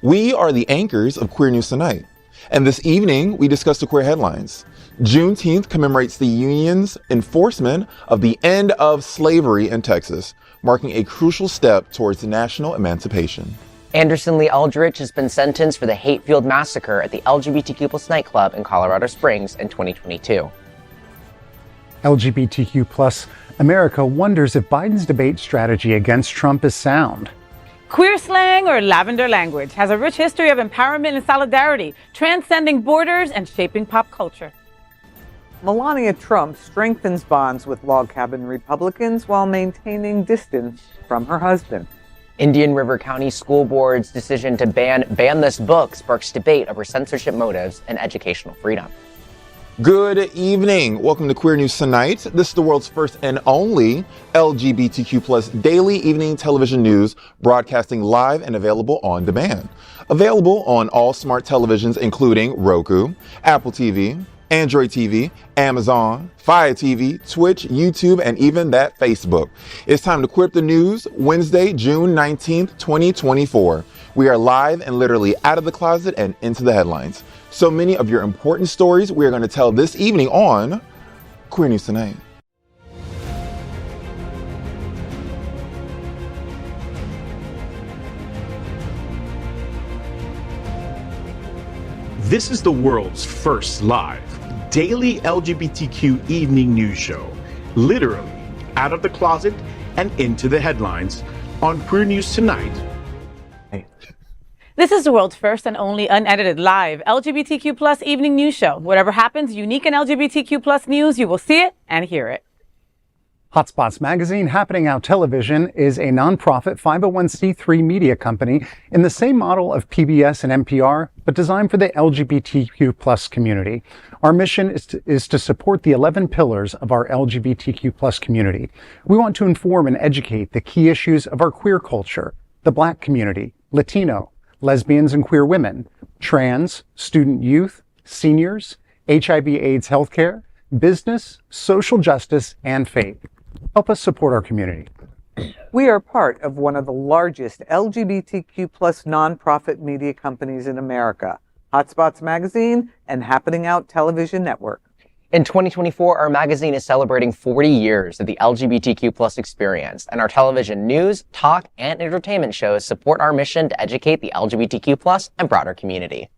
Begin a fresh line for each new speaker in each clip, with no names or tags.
We are the anchors of Queer News Tonight. And this evening, we discuss the queer headlines. Juneteenth commemorates the union's enforcement of the end of slavery in Texas, marking a crucial step towards national emancipation.
Anderson Lee Eldridge has been sentenced for the hate-fueled massacre at the LGBTQ+ nightclub in Colorado Springs in 2022.
LGBTQ+ America wonders if Biden's debate strategy against Trump is sound.
Queer slang, or lavender language, has a rich history of empowerment and solidarity, transcending borders and shaping pop culture.
Melania Trump strengthens bonds with log cabin Republicans while maintaining distance from her husband.
Indian River County School Board's decision to ban this book sparks debate over censorship motives and educational freedom.
Good evening. Welcome to Queer News Tonight. This is the world's first and only LGBTQ+ daily evening television news, broadcasting live and available on demand. Available on all smart televisions, including Roku, Apple TV, Android TV, Amazon, Fire TV, Twitch, YouTube, and even that Facebook. It's time to queer up the news, Wednesday, June 19th, 2024. We are live and literally out of the closet and into the headlines. So many of your important stories we are going to tell this evening on Queer News Tonight.
This is the world's first live daily LGBTQ evening news show, literally out of the closet and into the headlines on Queer News Tonight.
This is the world's first and only unedited live LGBTQ+ evening news show. Whatever happens unique in LGBTQ+ news, you will see it and hear it.
Hotspots Magazine, Happening Out Television, is a nonprofit 501c3 media company in the same model of PBS and NPR, but designed for the LGBTQ+ community. Our mission is to support the 11 pillars of our LGBTQ+ community. We want to inform and educate the key issues of our queer culture, the Black community, Latino, lesbians and queer women, trans, student youth, seniors, HIV/AIDS healthcare, business, social justice, and faith. Help us support our community.
We are part of one of the largest LGBTQ+ nonprofit media companies in America, Hotspots Magazine and Happening Out Television Network.
In 2024, our magazine is celebrating 40 years of the LGBTQ+ experience, and our television news, talk, and entertainment shows support our mission to educate the LGBTQ+ and broader community.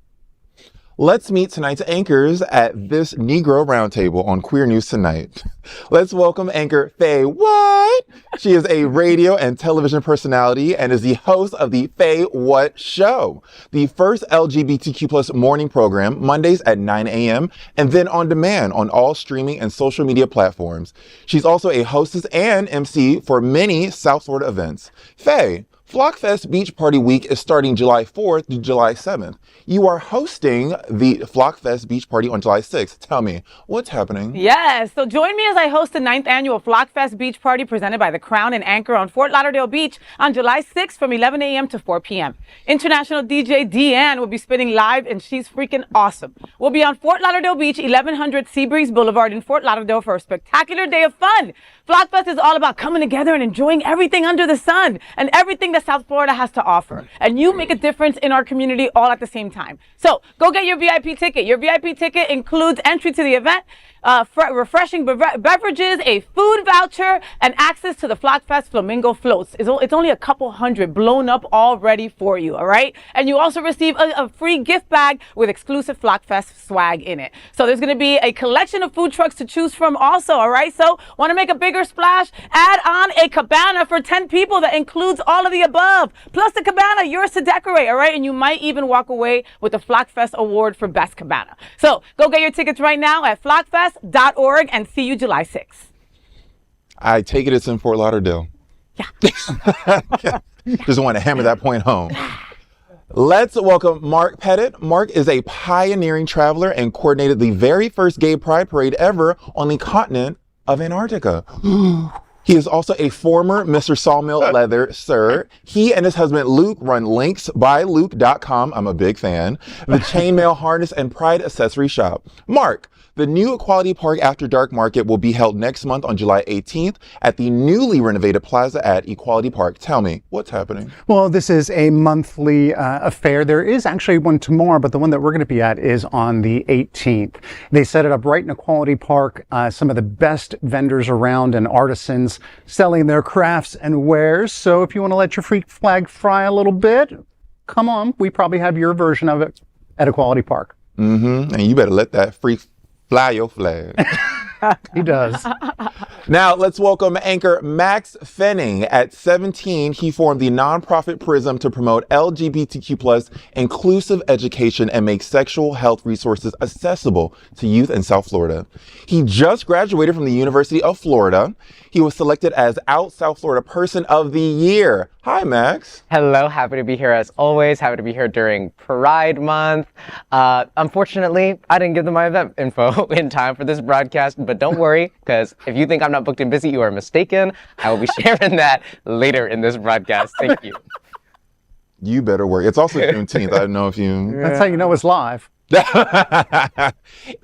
Let's meet tonight's anchors at this Negro Roundtable on Queer News Tonight. Let's welcome anchor FayWhat. She is a radio and television personality and is the host of the FayWhat Show, the first LGBTQ+ morning program, Mondays at 9 a.m. and then on demand on all streaming and social media platforms. She's also a hostess and MC for many South Florida events. Faye, Flockfest Beach Party Week is starting July 4th to July 7th. You are hosting the Flockfest Beach Party on July 6th. Tell me, what's happening?
Yes, so join me as I host the 9th annual Flockfest Beach Party presented by The Crown and Anchor on Fort Lauderdale Beach on July 6th from 11 a.m. to 4 p.m. International DJ Deanne will be spinning live and she's freaking awesome. We'll be on Fort Lauderdale Beach, 1100 Seabreeze Boulevard in Fort Lauderdale for a spectacular day of fun. Flockfest is all about coming together and enjoying everything under the sun and everything that South Florida has to offer. And you make a difference in our community all at the same time. So go get your VIP ticket. Your VIP ticket includes entry to the event, refreshing beverages, a food voucher, and access to the Flockfest Flamingo floats. It's only a couple hundred blown up already for you, all right? And you also receive a free gift bag with exclusive Flockfest swag in it. So there's going to be a collection of food trucks to choose from also, all right? So want to make a bigger splash? Add on a cabana for 10 people that includes all of the above. Plus the cabana, yours to decorate, all right? And you might even walk away with the Flockfest Award for Best Cabana. So go get your tickets right now at flockfest.org and see you July 6th.
I take it it's in Fort Lauderdale.
Yeah.
Just want to hammer that point home. Let's welcome Mark Pettitt. Mark is a pioneering traveler and coordinated the very first gay pride parade ever on the continent of Antarctica. He is also a former Mr. Sawmill Leather, sir. He and his husband Luke run linksbyluke.com. I'm a big fan. The chainmail harness and pride accessory shop. Mark, the new Equality Park After Dark Market will be held next month on July 18th at the newly renovated plaza at Equality Park. Tell me, what's happening?
Well, this is a monthly affair. There is actually one tomorrow, but the one that we're going to be at is on the 18th. They set it up right in Equality Park. Some of the best vendors around and artisans selling their crafts and wares. So if you want to let your freak flag fly a little bit, come on. We probably have your version of it at Equality Park.
Mm-hmm. And you better let that freak fly your flag.
He does.
Now, let's welcome anchor Maxx Fenning. At 17, he formed the nonprofit Prism to promote LGBTQ+ inclusive education and make sexual health resources accessible to youth in South Florida. He just graduated from the University of Florida. He was selected as Out South Florida Person of the Year. Hi, Max.
Hello, happy to be here as always. Happy to be here during Pride Month. Unfortunately, I didn't give them my event info in time for this broadcast, but don't worry, because if you think I'm not booked and busy, you are mistaken. I will be sharing that later in this broadcast. Thank you.
You better work. It's also Juneteenth. I don't know if you...
That's how you know it's live.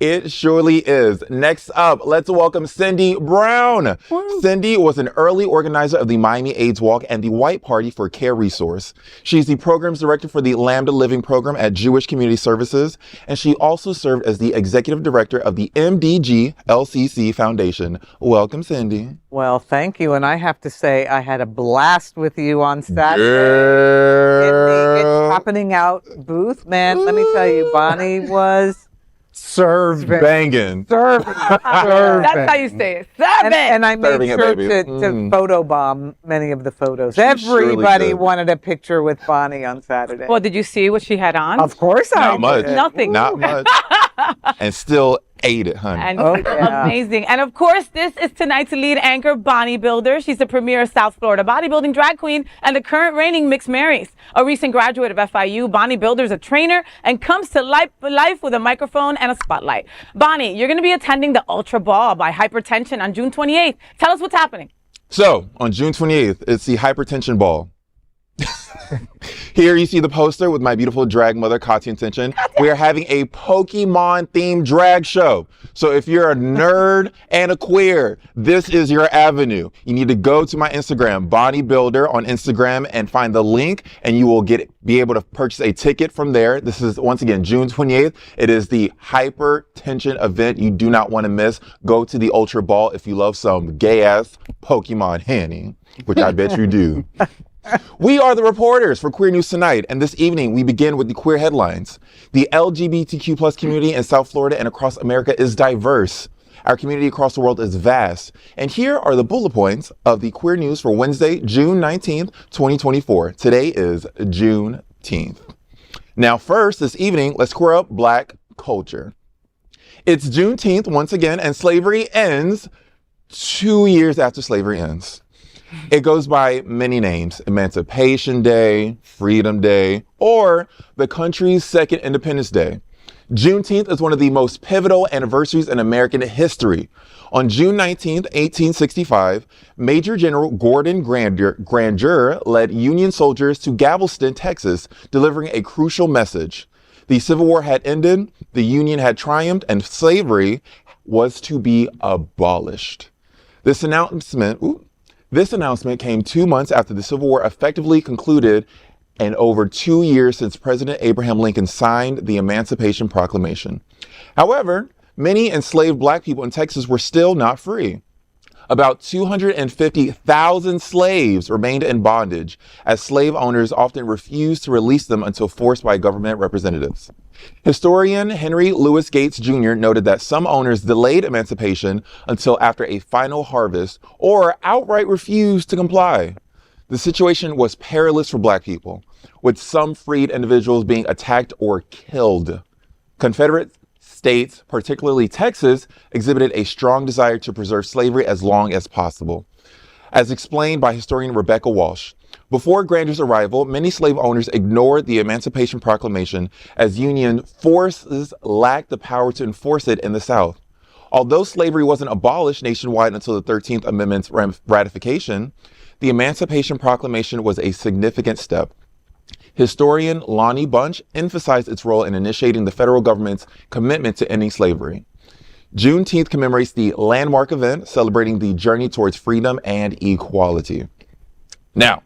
It surely is. Next up, let's welcome Cindy Brown.
Woo.
Cindy was an early organizer of the Miami AIDS Walk and the White Party for Care Resource. She's the programs director for the Lambda Living program at Jewish Community Services, and she also served as the executive director of the MDG LCC Foundation. Welcome, Cindy.
Well, thank you. And I have to say, I had a blast with you on Saturday.
Girl.
In the It's Happening Out booth. Man, let me tell you, Bonnie was
Serving.
Banging.
serving.
That's how you say it. Serve it.
And I made
Serving it,
sure
baby.
to
Mm.
photobomb many of the photos.
She surely
Everybody
did.
wanted a picture with Bonnie on Saturday.
Well, did you see what she had on?
Of course I
Not much.
did.
Nothing.
Not much. And still ate it, honey.
And
Oh, yeah.
amazing. And of course, this is tonight's lead anchor, Bonnie Builder. She's the premier South Florida bodybuilding drag queen and the current reigning Mixed Marys. A recent graduate of FIU, Bonnie Builder is a trainer and comes to life with a microphone and a spotlight. Bonnie, you're going to be attending the Ultra Ball by Hypertension on June 28th. Tell us what's happening.
So, on June 28th, it's the Hypertension Ball. Here you see the poster with my beautiful drag mother, Katya Intention. We are having a Pokemon-themed drag show. So if you're a nerd and a queer, this is your avenue. You need to go to my Instagram, Bonnie Builder on Instagram, and find the link, and you will be able to purchase a ticket from there. This is, once again, June 28th. It is the Hypertension event you do not want to miss. Go to the Ultra Ball if you love some gay-ass Pokemon Hanny, which I bet you do. We are the reporters for Queer News Tonight, and this evening we begin with the queer headlines. The LGBTQ+ community in South Florida and across America is diverse. Our community across the world is vast. And here are the bullet points of the queer news for Wednesday, June 19th, 2024. Today is Juneteenth. Now first, this evening, let's queer up Black culture. It's Juneteenth once again, and slavery ends 2 years after slavery ends. It goes by many names: Emancipation Day, Freedom Day, or the country's second Independence Day. Juneteenth is one of the most pivotal anniversaries in American history. On June 19th, 1865, Major General Gordon Granger led Union soldiers to Galveston, Texas, delivering a crucial message. The Civil War had ended, the Union had triumphed, and slavery was to be abolished. This announcement came 2 months after the Civil War effectively concluded and over 2 years since President Abraham Lincoln signed the Emancipation Proclamation. However, many enslaved Black people in Texas were still not free. About 250,000 slaves remained in bondage, as slave owners often refused to release them until forced by government representatives. Historian Henry Louis Gates Jr. noted that some owners delayed emancipation until after a final harvest or outright refused to comply. The situation was perilous for Black people, with some freed individuals being attacked or killed. Confederate states, particularly Texas, exhibited a strong desire to preserve slavery as long as possible. As explained by historian Rebecca Walsh, before Granger's arrival, many slave owners ignored the Emancipation Proclamation as Union forces lacked the power to enforce it in the South. Although slavery wasn't abolished nationwide until the 13th Amendment's ratification, the Emancipation Proclamation was a significant step. Historian Lonnie Bunch emphasized its role in initiating the federal government's commitment to ending slavery. Juneteenth commemorates the landmark event celebrating the journey towards freedom and equality. Now,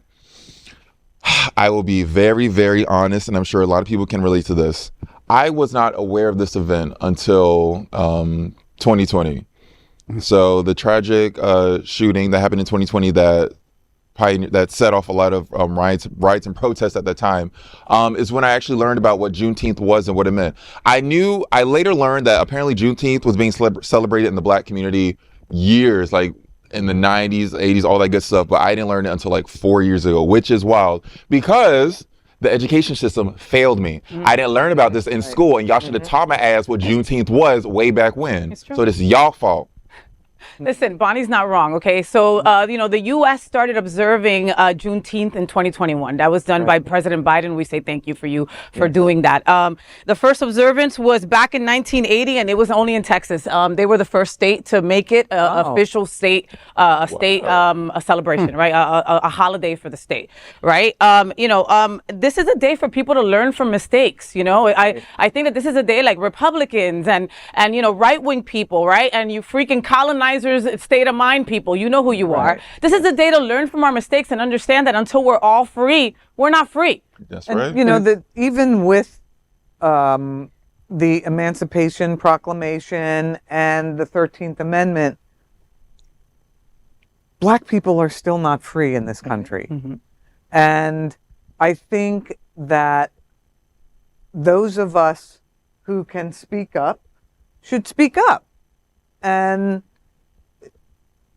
I will be very, very honest, and I'm sure a lot of people can relate to this. I was not aware of this event until 2020. So the tragic shooting that happened in 2020 that set off a lot of riots and protests at that time is when I actually learned about what Juneteenth was and what it meant. I later learned that apparently Juneteenth was being celebrated in the Black community years, like in the 90s, 80s, all that good stuff. But I didn't learn it until like 4 years ago, which is wild because the education system failed me. I didn't learn about this in school, and y'all should have taught my ass what Juneteenth was way back when. So this is y'all fault.
Listen, Bonnie's not wrong, okay? So, the U.S. started observing Juneteenth in 2021. That was done by President Biden. We say thank you for doing that. The first observance was back in 1980, and it was only in Texas. They were the first state to make it official state, a celebration, right? A holiday for the state, right? This is a day for people to learn from mistakes, I think that this is a day like Republicans and right-wing people, right? And you freaking colonizers, state of mind people, you know who you are. This is a day to learn from our mistakes and understand that until we're all free, we're not free.
That's
and,
right.
That even with the Emancipation Proclamation and the 13th Amendment, Black people are still not free in this country. And I think that those of us who can speak up should speak up.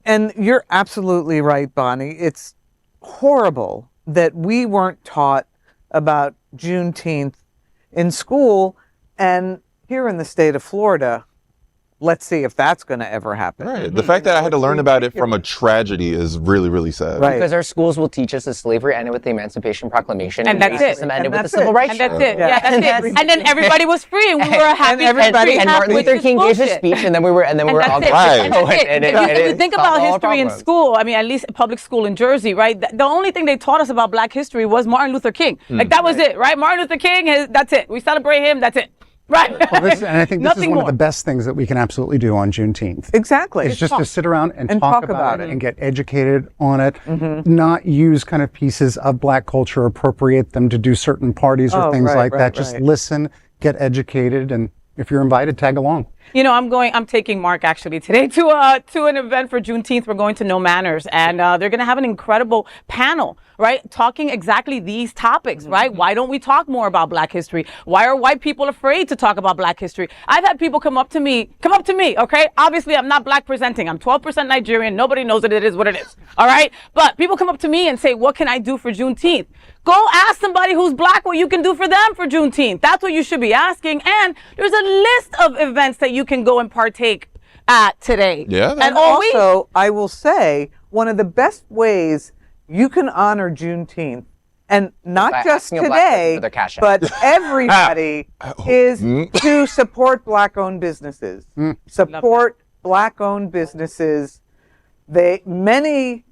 And you're absolutely right, Bonnie. It's horrible that we weren't taught about Juneteenth in school. And here in the state of Florida, let's see if that's going to ever happen.
Right. The fact that I had to learn about it from a tragedy is really, really sad.
Right.
Because our schools will teach us that slavery ended with the Emancipation Proclamation.
And that's it.
Ended with the Civil Rights.
And that's it. Yeah, that's it. And then everybody was free, and we were a happy
country. And Martin Luther King gave his speech, and then we were all
right.
If you think about history in school, I mean, at least public school in Jersey, right? The only thing they taught us about Black history was Martin Luther King. Like that was it, right? Martin Luther King, that's it. We celebrate him. That's it. Right.
Well, and I think this is one of the best things that we can absolutely do on Juneteenth.
Exactly.
It's just to sit around and talk about it and get educated on it, not use kind of pieces of Black culture, appropriate them to do certain parties or things like that. Just listen, get educated, and if you're invited, tag along.
I'm taking Mark actually today to an event for Juneteenth. We're going to No Manners, and they're going to have an incredible panel, right? Talking exactly these topics, right? Why don't we talk more about Black history? Why are white people afraid to talk about Black history? I've had people come up to me, okay? Obviously, I'm not Black presenting. I'm 12% Nigerian. Nobody knows that it is what it is, all right? But people come up to me and say, what can I do for Juneteenth? Go ask somebody who's Black what you can do for them for Juneteenth. That's what you should be asking. And there's a list of events that you can go and partake at today.
Yeah.
And also, I will say, one of the best ways you can honor Juneteenth, and not just today, but everybody, is to support Black-owned businesses. Support Black-owned businesses. Many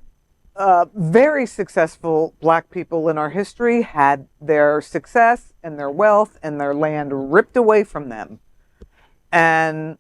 very successful Black people in our history had their success and their wealth and their land ripped away from them. And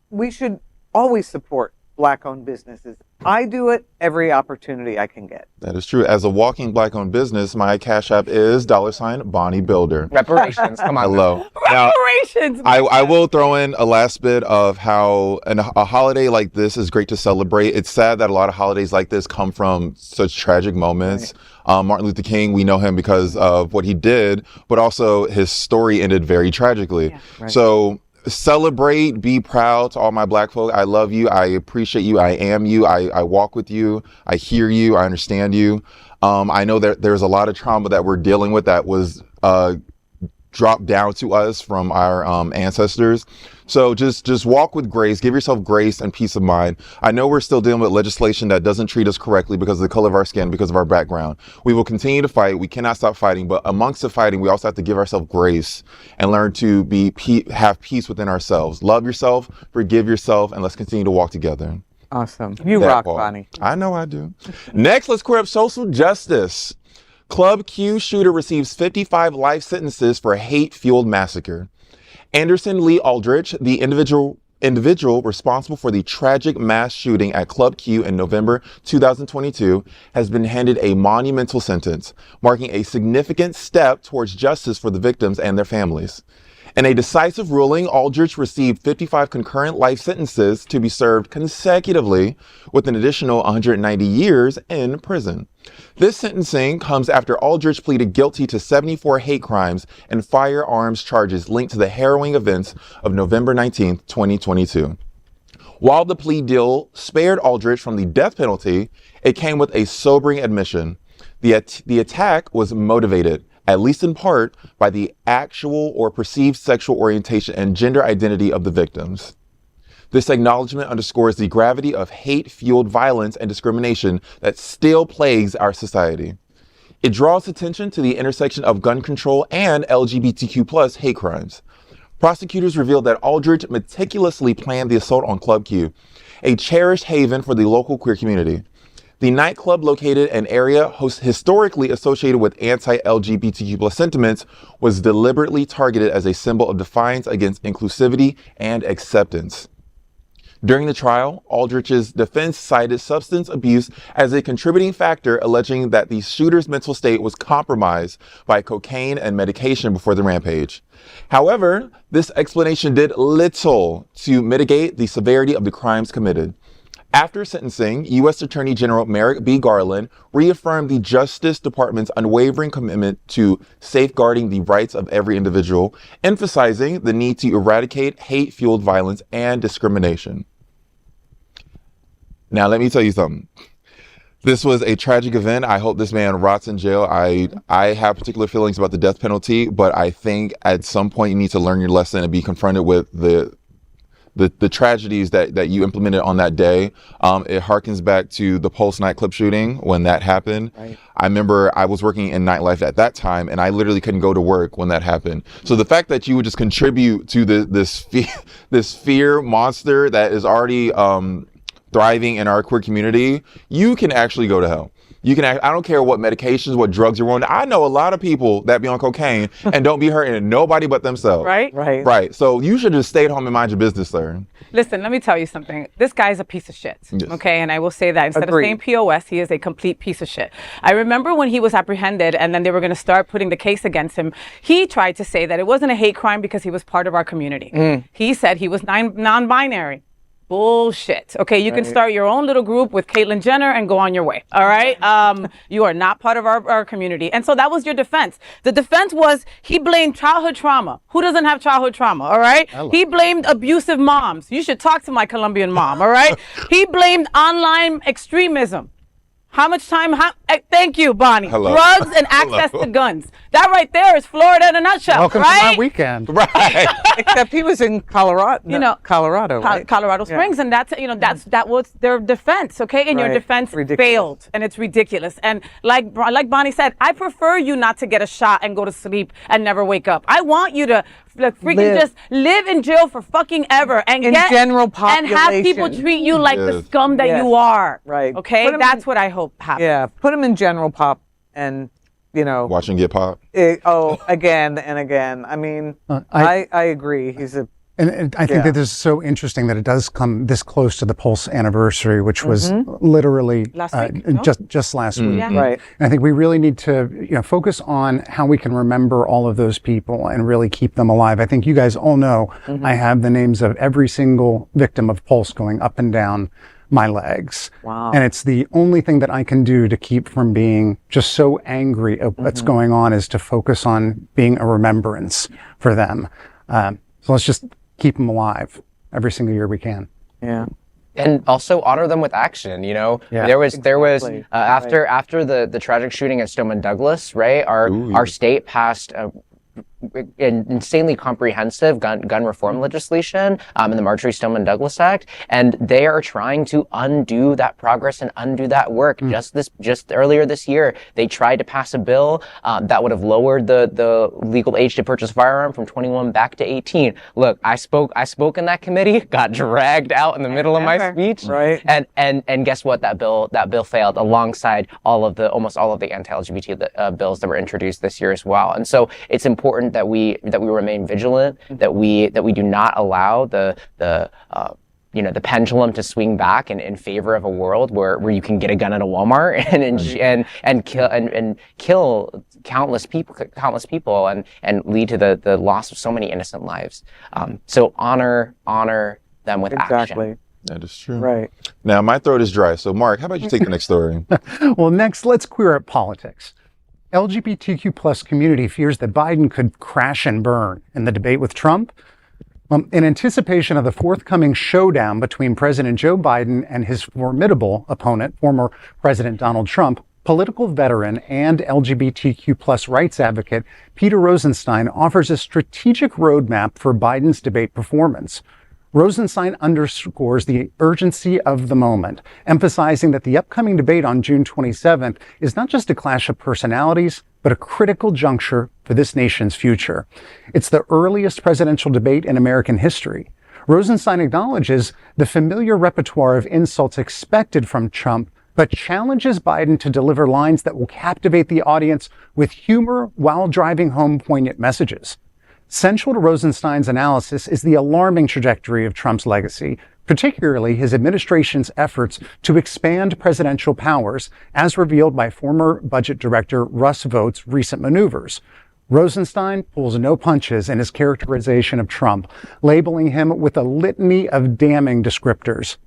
we should always support Black-owned businesses. I do it every opportunity I can get.
That is true. As a walking Black-owned business, my Cash App is $Bonnie Builder.
Reparations. Come on.
Hello.
Reparations.
Now, I will throw in a last bit of how a holiday like this is great to celebrate. It's sad that a lot of holidays like this come from such tragic moments. Right. Martin Luther King, we know him because of what he did, but also his story ended very tragically. Yeah. Right. So celebrate, be proud to all my Black folk. I love you. I appreciate you. I am you. I walk with you. I hear you. I understand you. I know that there's a lot of trauma that we're dealing with that was dropped down to us from our ancestors. So just walk with grace, give yourself grace and peace of mind. I know we're still dealing with legislation that doesn't treat us correctly because of the color of our skin, because of our background. We will continue to fight. We cannot stop fighting, but amongst the fighting, we also have to give ourselves grace and learn to have peace within ourselves. Love yourself, forgive yourself, and let's continue to walk together.
Awesome. You rock, Bonnie.
I know I do. Next, let's queer up social justice. Club Q shooter receives 55 life sentences for hate-fueled massacre. Anderson Lee Aldrich, the individual responsible for the tragic mass shooting at Club Q in November 2022, has been handed a monumental sentence, marking a significant step towards justice for the victims and their families. In a decisive ruling, Aldrich received 55 concurrent life sentences to be served consecutively with an additional 190 years in prison. This sentencing comes after Aldrich pleaded guilty to 74 hate crimes and firearms charges linked to the harrowing events of November 19, 2022. While the plea deal spared Aldrich from the death penalty, it came with a sobering admission. The attack was motivated, at least in part, by the actual or perceived sexual orientation and gender identity of the victims. This acknowledgement underscores the gravity of hate-fueled violence and discrimination that still plagues our society. It draws attention to the intersection of gun control and LGBTQ+ hate crimes. Prosecutors revealed that Aldrich meticulously planned the assault on Club Q, a cherished haven for the local queer community. The nightclub, located in an area historically associated with anti-LGBTQ+ sentiments, was deliberately targeted as a symbol of defiance against inclusivity and acceptance. During the trial, Aldrich's defense cited substance abuse as a contributing factor, alleging that the shooter's mental state was compromised by cocaine and medication before the rampage. However, this explanation did little to mitigate the severity of the crimes committed. After sentencing, U.S. Attorney General Merrick B. Garland reaffirmed the Justice Department's unwavering commitment to safeguarding the rights of every individual, emphasizing the need to eradicate hate-fueled violence and discrimination. Now, let me tell you something. This was a tragic event. I hope this man rots in jail. I have particular feelings about the death penalty, but I think at some point you need to learn your lesson and be confronted with the tragedies that you implemented on that day. It harkens back to the Pulse nightclub shooting when that happened. Right. I remember I was working in nightlife at that time, and I literally couldn't go to work when that happened. So the fact that you would just contribute to this fear monster that is already thriving in our queer community, you can actually go to hell. I don't care what medications, what drugs you're on. I know a lot of people that be on cocaine and don't be hurting nobody but themselves. Right. So you should just stay at home and mind your business, sir.
Listen, let me tell you something. This guy's a piece of shit. Yes. Okay, and I will say that instead of saying POS, he is a complete piece of shit. I remember when he was apprehended and then they were going to start putting the case against him, he tried to say that it wasn't a hate crime because he was part of our community. He said he was non-binary. Bullshit. Okay, you can start your own little group with Caitlyn Jenner and go on your way. All right? You are not part of our community. And so that was your defense. The defense was he blamed childhood trauma. Who doesn't have childhood trauma? All right? He blamed abusive moms. You should talk to my Colombian mom. All right? He blamed online extremism. How much time? Thank you, Bonnie.
Hello.
Drugs and access to guns. That right there is Florida in a nutshell.
Welcome to my weekend.
Right.
Except he was in Colorado. Colorado, right?
Colorado Springs, and that was their defense. Okay, and your defense failed, and it's ridiculous. And like Bonnie said, I prefer you not to get a shot and go to sleep and never wake up. I want you to just live in jail for fucking ever and
general population
and have people treat you like the scum that you are.
Right.
Okay, that's what I hope happens.
Yeah. Put him in general pop and,
watch him get popped.
Again and again. I mean, I agree. He's a...
And I think that this is so interesting that it does come this close to the Pulse anniversary, which was literally
last week,
just last week.
Yeah.
Right.
And I think we really need to focus on how we can remember all of those people and really keep them alive. I think you guys all know I have the names of every single victim of Pulse going up and down my legs.
Wow.
And it's the only thing that I can do to keep from being just so angry at what's going on is to focus on being a remembrance for them. So let's just keep them alive every single year we can.
Yeah.
And also honor them with action. There was after the tragic shooting at Stoneman Douglas, right? Our state passed insanely comprehensive gun reform legislation in the Marjorie Stoneman Douglas Act, and they are trying to undo that progress and undo that work. Just earlier this year, they tried to pass a bill that would have lowered the legal age to purchase a firearm from 21 back to 18. Look, I spoke in that committee, got dragged out in the middle of my speech,
right?
And guess what? That bill failed alongside almost all of the anti-LGBT bills that were introduced this year as well. And so it's important that we remain vigilant, that we do not allow the pendulum to swing back in favor of a world where you can get a gun at a Walmart and kill countless people and lead to the loss of so many innocent lives. So honor them with action.
That is true.
Right.
Now, my throat is dry. So, Mark, how about you take the next story?
Well, next, let's queer up politics. LGBTQ plus community fears that Biden could crash and burn in the debate with Trump. In anticipation of the forthcoming showdown between President Joe Biden and his formidable opponent, former President Donald Trump, political veteran and LGBTQ plus rights advocate Peter Rosenstein offers a strategic roadmap for Biden's debate performance. Rosenstein underscores the urgency of the moment, emphasizing that the upcoming debate on June 27th is not just a clash of personalities, but a critical juncture for this nation's future. It's the earliest presidential debate in American history. Rosenstein acknowledges the familiar repertoire of insults expected from Trump, but challenges Biden to deliver lines that will captivate the audience with humor while driving home poignant messages. Central to Rosenstein's analysis is the alarming trajectory of Trump's legacy, particularly his administration's efforts to expand presidential powers, as revealed by former budget director Russ Vogt's recent maneuvers. Rosenstein pulls no punches in his characterization of Trump, labeling him with a litany of damning descriptors.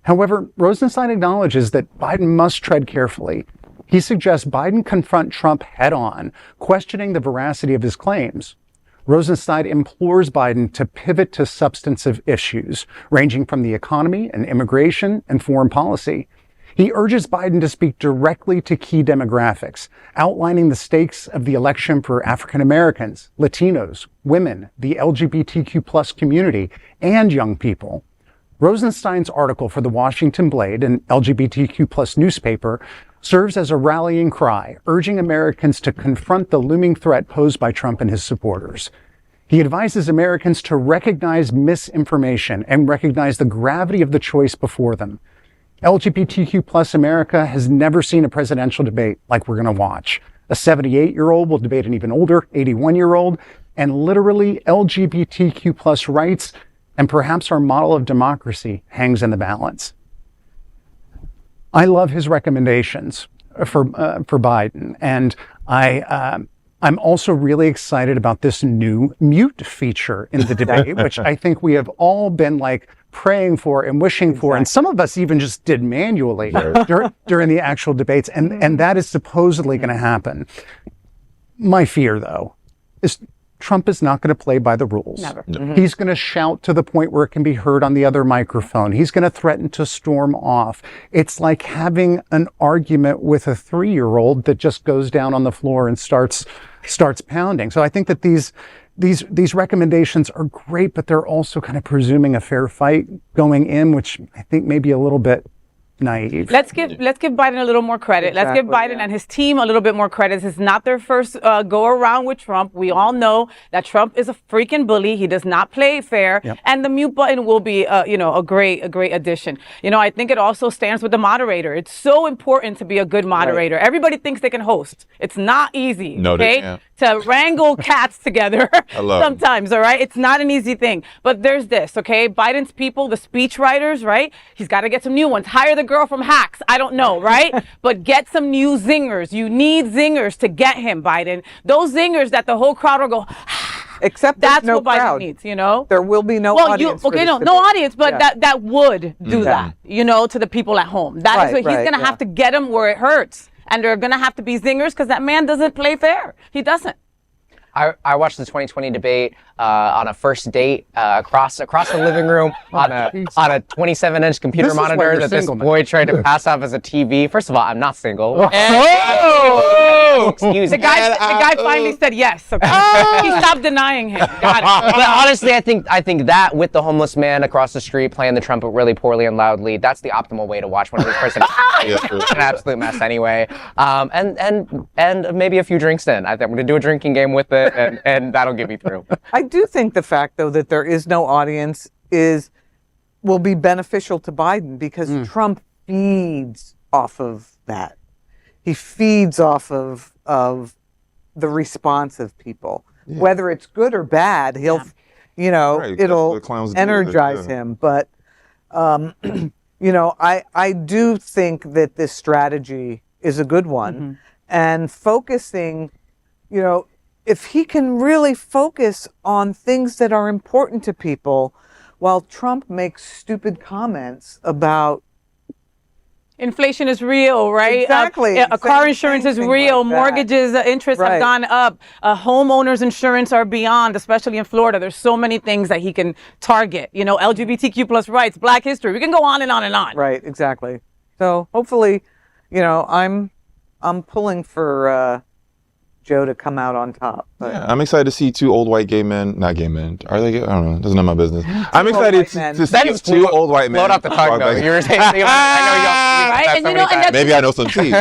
However, Rosenstein acknowledges that Biden must tread carefully. He suggests Biden confront Trump head-on, questioning the veracity of his claims. Rosenstein implores Biden to pivot to substantive issues, ranging from the economy and immigration and foreign policy. He urges Biden to speak directly to key demographics, outlining the stakes of the election for African Americans, Latinos, women, the LGBTQ plus community, and young people. Rosenstein's article for the Washington Blade, an LGBTQ plus newspaper, serves as a rallying cry, urging Americans to confront the looming threat posed by Trump and his supporters. He advises Americans to recognize misinformation and recognize the gravity of the choice before them. LGBTQ plus America has never seen a presidential debate like we're going to watch. A 78-year-old will debate an even older 81-year-old, and literally LGBTQ plus rights and perhaps our model of democracy hangs in the balance. I love his recommendations for Biden, and I'm also really excited about this new mute feature in the debate, which I think we have all been like praying for and wishing for, and some of us even just did manually during the actual debates, and that is supposedly going to happen. My fear, though, is Trump is not going to play by the rules.
Never.
No.
He's going to shout to the point where it can be heard on the other microphone. He's going to threaten to storm off. It's like having an argument with a 3-year-old that just goes down on the floor and starts pounding. So I think that these recommendations are great, but they're also kind of presuming a fair fight going in, which I think may be a little bit naive.
Let's give Biden a little more credit.
Exactly,
let's give Biden and his team a little bit more credit. This is not their first go around with Trump. We all know that Trump is a freaking bully. He does not play fair, and the mute button will be a great addition. I think it also stands with the moderator. It's so important to be a good moderator. Right. Everybody thinks they can host. It's not easy.
No, they can't.
To wrangle cats together sometimes, all right? It's not an easy thing. But there's this, okay? Biden's people, the speech writers, right? He's got to get some new ones. Hire the girl from Hacks. I don't know, right? But get some new zingers. You need zingers to get him, Biden. Those zingers that the whole crowd will go,
except
that's
no
what
crowd.
Biden needs,
There will be no audience.
No audience, but that would do that, to the people at home. That is what he's going to have to get them where it hurts. And there are going to have to be zingers because that man doesn't play fair. He doesn't.
I watched the 2020 debate on a first date across the living room on a 27-inch computer monitor that this boy tried to pass off as a TV. First of all, I'm not single. Excuse me.
The guy finally said yes. Okay. He stopped denying him. Got it.
But honestly, I think that with the homeless man across the street playing the trumpet really poorly and loudly, that's the optimal way to watch one of these persons. It's an absolute mess anyway. And maybe a few drinks in. I think I'm going to do a drinking game with it, and that'll get me through.
I do think the fact, though, that there is no audience will be beneficial to Biden because Trump feeds off of that. He feeds off of the response of people. Yeah. Whether it's good or bad, it'll energize him. But, I do think that this strategy is a good one. Mm-hmm. And focusing, if he can really focus on things that are important to people while Trump makes stupid comments about
inflation is real, right?
Exactly.
Car insurance is real. Like mortgages, interest have gone up. Homeowners insurance are beyond, especially in Florida. There's so many things that he can target. LGBTQ plus rights, Black history. We can go on and on and on.
Right. Exactly. So hopefully, I'm pulling for Joe to come out on top. But.
Yeah, I'm excited to see two old white gay men. Not gay men. Are they gay? I don't know. It doesn't know my business. I'm excited to see two old white men.
Load up the tongue, though. You were saying, I know you
right?
Maybe I know some tea.
You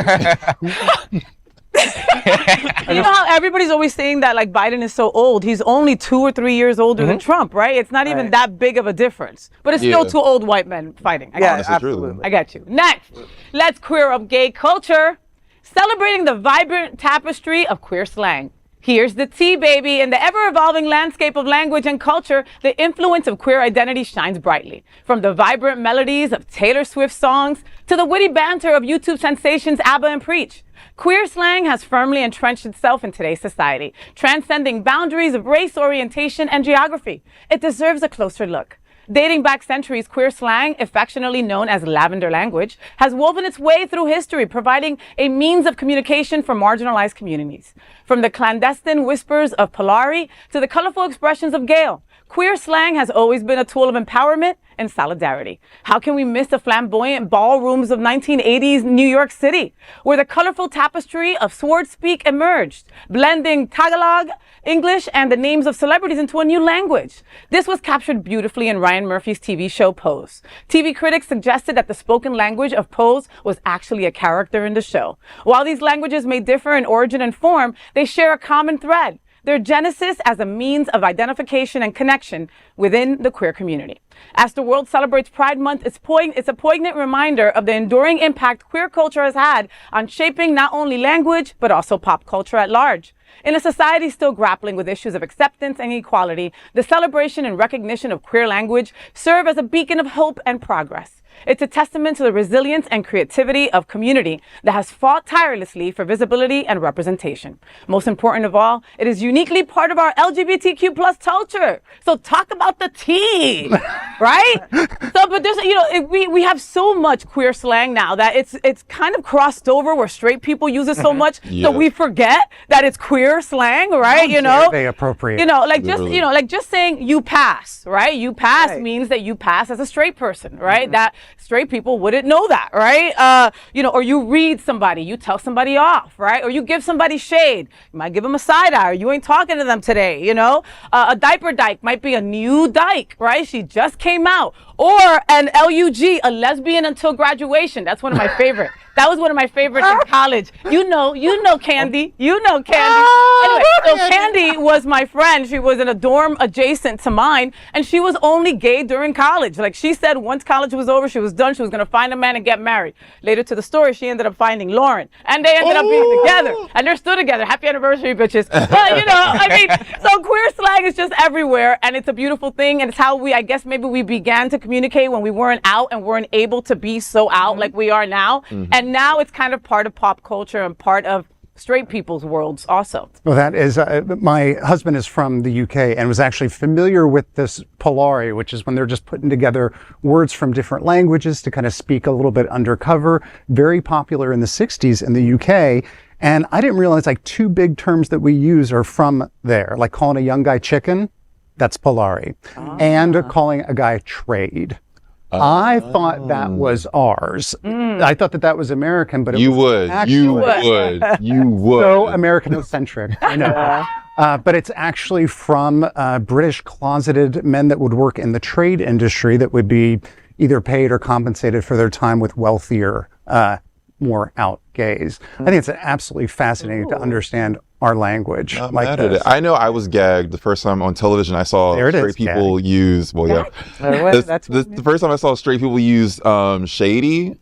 know how everybody's always saying that like Biden is so old. He's only 2 or 3 years older than Trump, right? It's not even that big of a difference. But it's still two old white men fighting. I got you. Next, let's queer up gay culture. Celebrating the vibrant tapestry of queer slang. Here's the tea, baby. In the ever-evolving landscape of language and culture, the influence of queer identity shines brightly. From the vibrant melodies of Taylor Swift songs to the witty banter of YouTube sensations ABBA and Preach. Queer slang has firmly entrenched itself in today's society, transcending boundaries of race, orientation, and geography. It deserves a closer look. Dating back centuries, queer slang, affectionately known as lavender language, has woven its way through history, providing a means of communication for marginalized communities. From the clandestine whispers of Polari to the colorful expressions of Gale, queer slang has always been a tool of empowerment and solidarity. How can we miss the flamboyant ballrooms of 1980s New York City, where the colorful tapestry of sword speak emerged, blending Tagalog, English, and the names of celebrities into a new language? This was captured beautifully in Ryan Murphy's TV show Pose. TV critics suggested that the spoken language of Pose was actually a character in the show. While these languages may differ in origin and form, they share a common thread: their genesis as a means of identification and connection within the queer community. As the world celebrates Pride Month, it's a poignant reminder of the enduring impact queer culture has had on shaping not only language, but also pop culture at large. In a society still grappling with issues of acceptance and equality, the celebration and recognition of queer language serve as a beacon of hope and progress. It's a testament to the resilience and creativity of community that has fought tirelessly for visibility and representation. Most important of all, it is uniquely part of our LGBTQ plus culture. So talk about the tea, right? But there's, we have so much queer slang now that it's kind of crossed over where straight people use it so much, so we forget that it's queer slang, right?
They appropriate.
Just saying you pass, right? You pass means that you pass as a straight person, right? That straight people wouldn't know that, right? Or you read somebody, you tell somebody off, right? Or you give somebody shade. You might give them a side eye, or you ain't talking to them today, A diaper dyke might be a new dyke, right? She just came out. Or an LUG, a lesbian until graduation. That's one of my favorite. That was one of my favorites in college. You know Candy. Anyway, so Candy was my friend. She was in a dorm adjacent to mine, and she was only gay during college. Like she said, once college was over, she was done. She was going to find a man and get married. Later to the story, she ended up finding Lauren, and they ended up being together, and they're still together. Happy anniversary, bitches. But, so queer slang is just everywhere, and it's a beautiful thing, and it's how maybe we began to communicate when we weren't out and weren't able to be so out like we are now. And now it's kind of part of pop culture and part of straight people's worlds also.
Well, that is, my husband is from the UK and was actually familiar with this Polari, which is when they're just putting together words from different languages to kind of speak a little bit undercover. Very popular in the 60s in the UK. And I didn't realize like 2 big terms that we use are from there, like calling a young guy chicken, that's Polari, and calling a guy trade. I thought that was ours. I thought that was American, but
you would. So
Americanocentric, I know. But it's actually from British closeted men that would work in the trade industry that would be either paid or compensated for their time with wealthier, more out gays. I think it's absolutely fascinating to understand our language like this.
I know I was gagged the first time on television I saw straight people use, the first time I saw straight people use shady.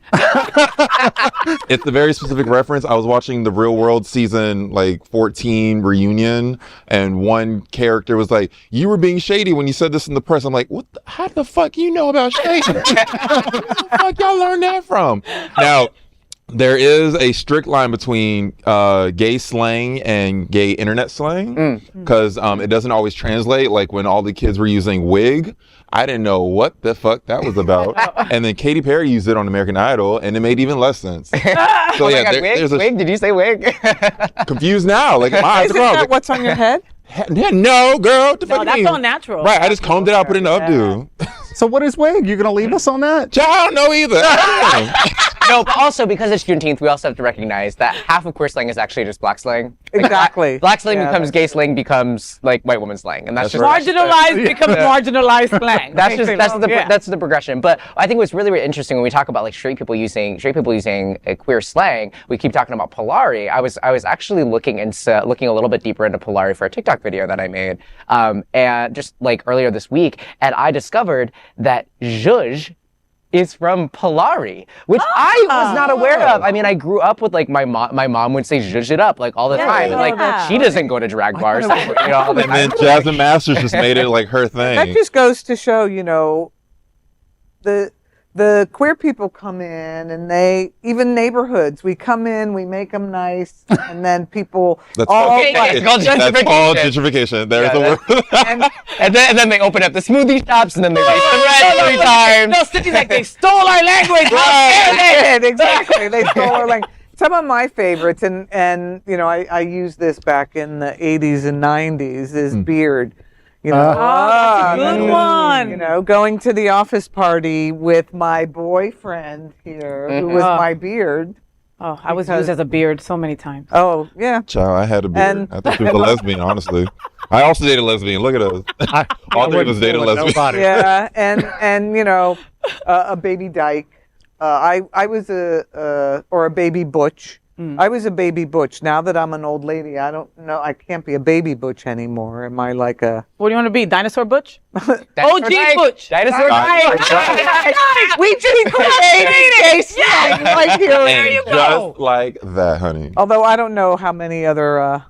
It's a very specific reference. I was watching the Real World season like 14 reunion, and one character was like, "You were being shady when you said this in the press." I'm like, how the fuck you know about shady? Where the fuck y'all learned that from? Now, there is a strict line between gay slang and gay internet slang, because it doesn't always translate. Like when all the kids were using wig, I didn't know what the fuck that was about. And then Katy Perry used it on American Idol, and it made even less sense. So
there's wig? Did you say wig?
Confused now. Like my eyes
are
wrong.
What's on your head?
No, girl.
No, that's all natural.
Right, I just combed it out, put it in the updo.
So what is wig? You gonna leave us on that?
I don't know either.
No, but also because it's Juneteenth, we also have to recognize that half of queer slang is actually just black slang.
Exactly.
Black slang becomes gay slang, becomes like white woman slang, and that's just
marginalized becomes marginalized slang.
That's the progression. But I think what's really, really interesting when we talk about like straight people using queer slang, we keep talking about Polari. I was actually looking a little bit deeper into Polari for a TikTok video that I made, and just like earlier this week, and I discovered that zhuzh is from Polari, which I was not aware of. I mean, I grew up with like my mom would say zhuzh it up like all the time, and like she doesn't go to drag bars.
And then Jasmine Masters just made it like her thing.
That just goes to show, the queer people come in, and even neighborhoods, we come in, we make them nice, and then people
That's called gentrification. There's the word.
and then they open up the smoothie shops, and then they raise the rent 3 times.
No, cities like they stole our language.
Exactly. They stole our language. Some of my favorites, and I used this back in the 80s and 90s, is beard.
That's a good one.
Going to the office party with my boyfriend here, who was my beard.
Oh, I was used as a beard so many times.
Oh, yeah.
Child, I had a beard. I thought she was a lesbian, honestly. I also dated a lesbian. Look at us. All 3 of us dated a lesbian.
Yeah, and a baby dyke. I was a baby butch. I was a baby butch. Now that I'm an old lady, I don't know. I can't be a baby butch anymore. Am I like a...
What do you want to be? Dinosaur butch?
OG butch.
Dinosaur dyke.
We just created gay slang right here.
There you go.
Just like that, honey.
Although I don't know how many other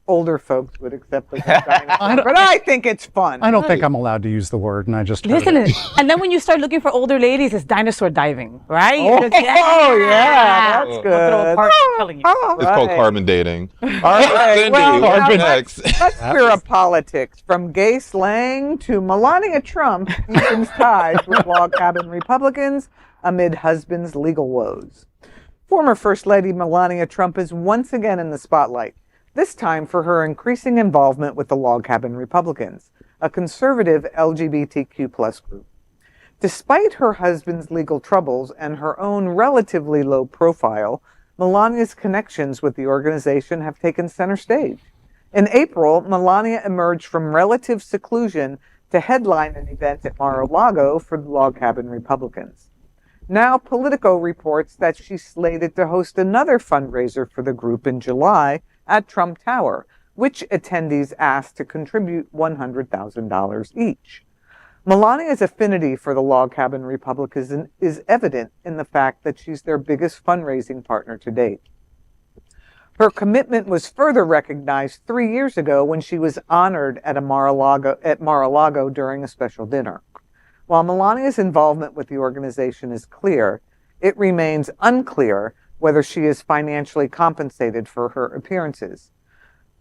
older folks would accept the dinosaur, but I think it's fun.
I don't think I'm allowed to use the word, and I just
listen. And then when you start looking for older ladies, it's dinosaur diving, right?
Yeah, that's good.
It's called carbon dating.
All right,
Cindy,
well,
next?
Let's clear up politics. From gay slang to Melania Trump deepens ties with log cabin Republicans amid husband's legal woes. Former First Lady Melania Trump is once again in the spotlight, this time for her increasing involvement with the Log Cabin Republicans, a conservative LGBTQ+ group. Despite her husband's legal troubles and her own relatively low profile, Melania's connections with the organization have taken center stage. In April, Melania emerged from relative seclusion to headline an event at Mar-a-Lago for the Log Cabin Republicans. Now, Politico reports that she's slated to host another fundraiser for the group in July at Trump Tower, which attendees asked to contribute $100,000 each. Melania's affinity for the Log Cabin Republicans is evident in the fact that she's their biggest fundraising partner to date. Her commitment was further recognized 3 years ago when she was honored at Mar-a-Lago during a special dinner. While Melania's involvement with the organization is clear, it remains unclear whether she is financially compensated for her appearances.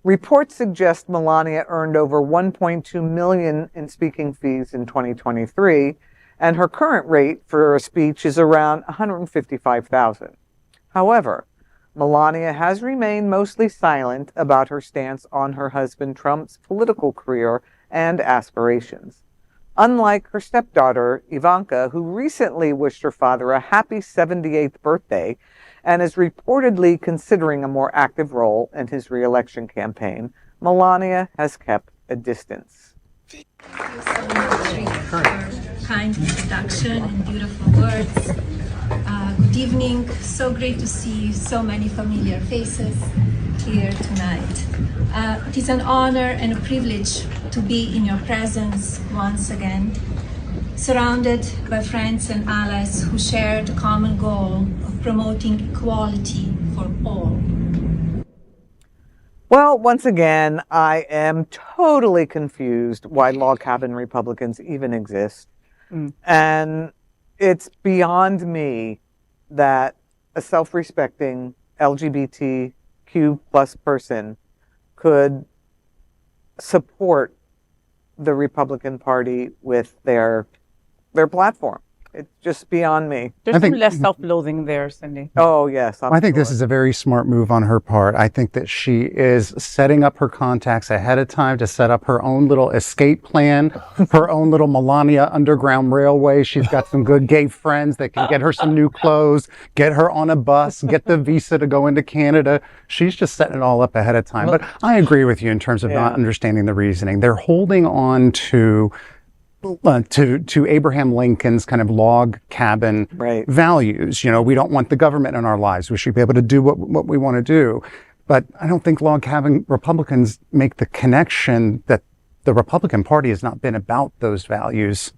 Reports suggest Melania earned over $1.2 million in speaking fees in 2023, and her current rate for a speech is around $155,000. However, Melania has remained mostly silent about her stance on her husband Trump's political career and aspirations. Unlike her stepdaughter, Ivanka, who recently wished her father a happy 78th birthday and is reportedly considering a more active role in his re-election campaign, Melania has kept a distance.
Thank you so much for your kind introduction and beautiful words. Good evening. So great to see so many familiar faces here tonight. It is an honor and a privilege to be in your presence once again, surrounded by friends and allies who share the common goal of promoting equality for all.
Well, once again, I am totally confused why log cabin Republicans even exist. And it's beyond me that a self-respecting LGBTQ plus person could support the Republican Party with their platform. It's just beyond me.
There's some less self-loathing there, Cindy.
Oh, yes.
I think this is a very smart move on her part. I think that she is setting up her contacts ahead of time to set up her own little escape plan, her own little Melania Underground Railway. She's got some good gay friends that can get her some new clothes, get her on a bus, get the visa to go into Canada. She's just setting it all up ahead of time. But I agree with you in terms of not understanding the reasoning. They're holding on to Abraham Lincoln's kind of log cabin values. You know, we don't want the government in our lives. We should be able to do what we want to do. But I don't think log cabin Republicans make the connection that the Republican Party has not been about those values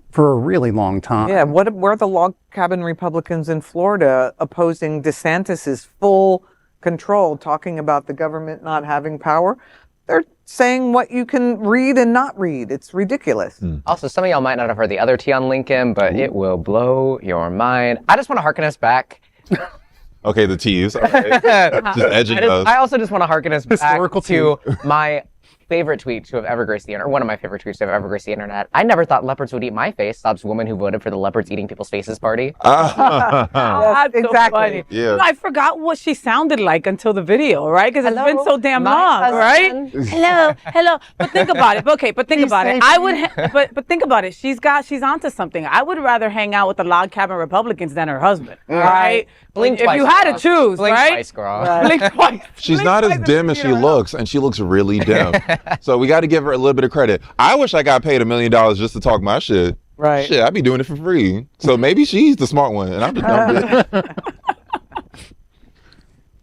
for a really long time.
Yeah, where are the log cabin Republicans in Florida opposing DeSantis's full control, talking about the government not having power? They're saying what you can read and not read. It's ridiculous.
Also, some of y'all might not have heard the other tea on Lincoln, but it will blow your mind. I just want to harken us back.
Okay, the teas. All right. Just edging us.
I also just want to harken us back to my favorite tweet to have ever graced the internet, or one of my favorite tweets to have ever graced the internet. I never thought leopards would eat my face. Stops woman who voted for the leopards eating people's faces party.
That's exactly. So funny.
Yeah.
I forgot what she sounded like until the video, right? Because it's been so damn long, right? Hello. But think about it. Okay, but think about it. I would, but think about it. She's onto something. I would rather hang out with the log cabin Republicans than her husband, right?
Blink
if
twice,
you had to choose,
Blink
right?
Twice, girl.
Blink twice.
She's not as dim as she looks, and she looks really dim. So we got to give her a little bit of credit. I wish I got paid $1 million just to talk my shit.
Right.
Shit, I'd be doing it for free. So maybe she's the smart one, and I'm the dumb bitch.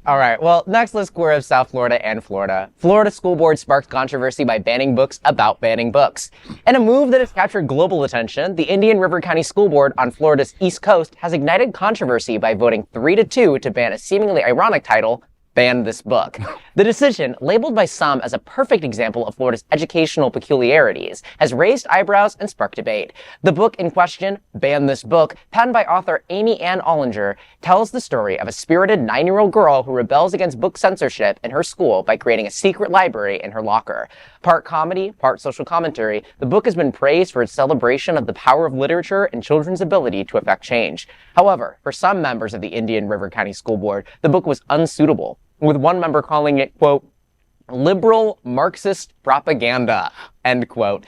All right, well, next let's queer of South Florida and Florida. Florida school board sparked controversy by banning books about banning books. In a move that has captured global attention, the Indian River County School Board on Florida's East Coast has ignited controversy by voting 3-2 to ban a seemingly ironic title, Ban This Book. The decision, labeled by some as a perfect example of Florida's educational peculiarities, has raised eyebrows and sparked debate. The book in question, Ban This Book, penned by author Amy Ann Ollinger, tells the story of a spirited 9-year-old girl who rebels against book censorship in her school by creating a secret library in her locker. Part comedy, part social commentary, the book has been praised for its celebration of the power of literature and children's ability to affect change. However, for some members of the Indian River County School Board, the book was unsuitable, with one member calling it, quote, liberal Marxist propaganda, end quote.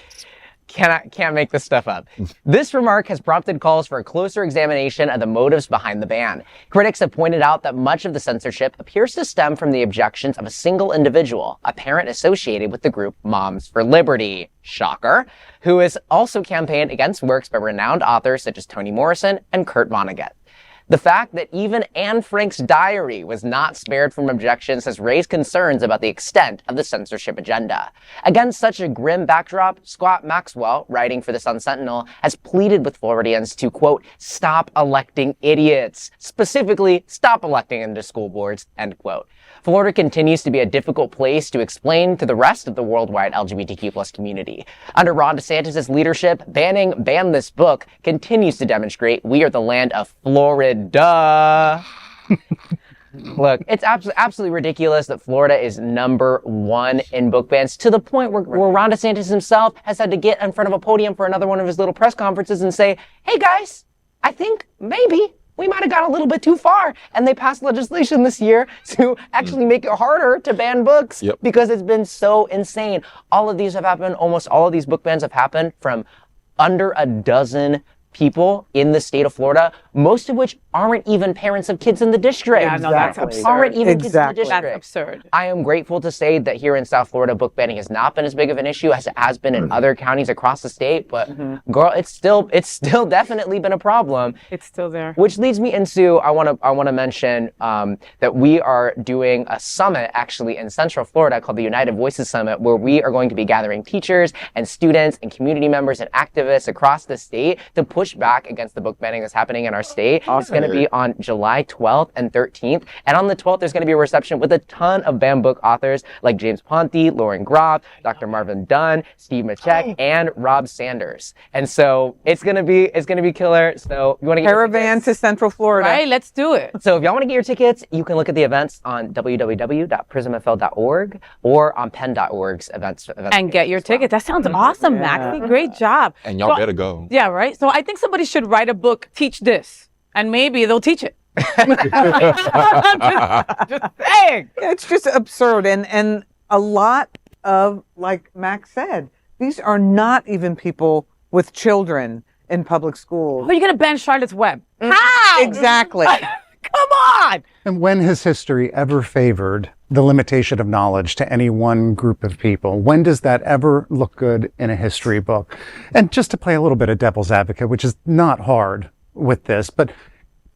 Can't make this stuff up. This remark has prompted calls for a closer examination of the motives behind the ban. Critics have pointed out that much of the censorship appears to stem from the objections of a single individual, a parent associated with the group Moms for Liberty, shocker, who has also campaigned against works by renowned authors such as Toni Morrison and Kurt Vonnegut. The fact that even Anne Frank's diary was not spared from objections has raised concerns about the extent of the censorship agenda. Against such a grim backdrop, Scott Maxwell, writing for the Sun-Sentinel, has pleaded with Floridians to, quote, stop electing idiots. Specifically, stop electing into school boards, end quote. Florida continues to be a difficult place to explain to the rest of the worldwide LGBTQ plus community. Under Ron DeSantis' leadership, banning Ban This Book continues to demonstrate we are the land of Florida. Look, it's absolutely ridiculous that Florida is #1 in book bans, to the point where Ron DeSantis himself has had to get in front of a podium for another one of his little press conferences and say, hey guys, I think maybe we might have gone a little bit too far. And they passed legislation this year to actually make it harder to ban books because it's been so insane. All of these have happened. Almost all of these book bans have happened from under a dozen people in the state of Florida, most of which aren't even parents of kids in the district.
Yeah, no, that's absurd.
Aren't even kids in the district.
That's absurd.
I am grateful to say that here in South Florida, book banning has not been as big of an issue as it has been in other counties across the state. But girl, it's still definitely been a problem.
It's still there.
Which leads me into I want to mention that we are doing a summit actually in Central Florida called the United Voices Summit, where we are going to be gathering teachers and students and community members and activists across the state to push back against the book banning that's happening in our state. Awesome. It's going to be on July 12th and 13th. And on the 12th, there's going to be a reception with a ton of banned book authors like James Ponte, Lauren Groff, Dr. Marvin Dunn, Steve Machek, and Rob Sanders. And so it's going to be killer. So you want to get
caravan to Central Florida.
Right, let's do it.
So if y'all want to get your tickets, you can look at the events on www.prismfl.org or on penn.org's events
and get your tickets. That sounds awesome, Maxie. Great job.
And y'all better go.
Yeah, right? So I think somebody should write a book, Teach This, and maybe they'll teach it. just saying.
It's just absurd. And a lot of, like Max said, these are not even people with children in public schools.
How are you going to ban Charlotte's Web? How?
Exactly.
Come on!
And when has history ever favored the limitation of knowledge to any one group of people? When does that ever look good in a history book? And just to play a little bit of devil's advocate, which is not hard with this, but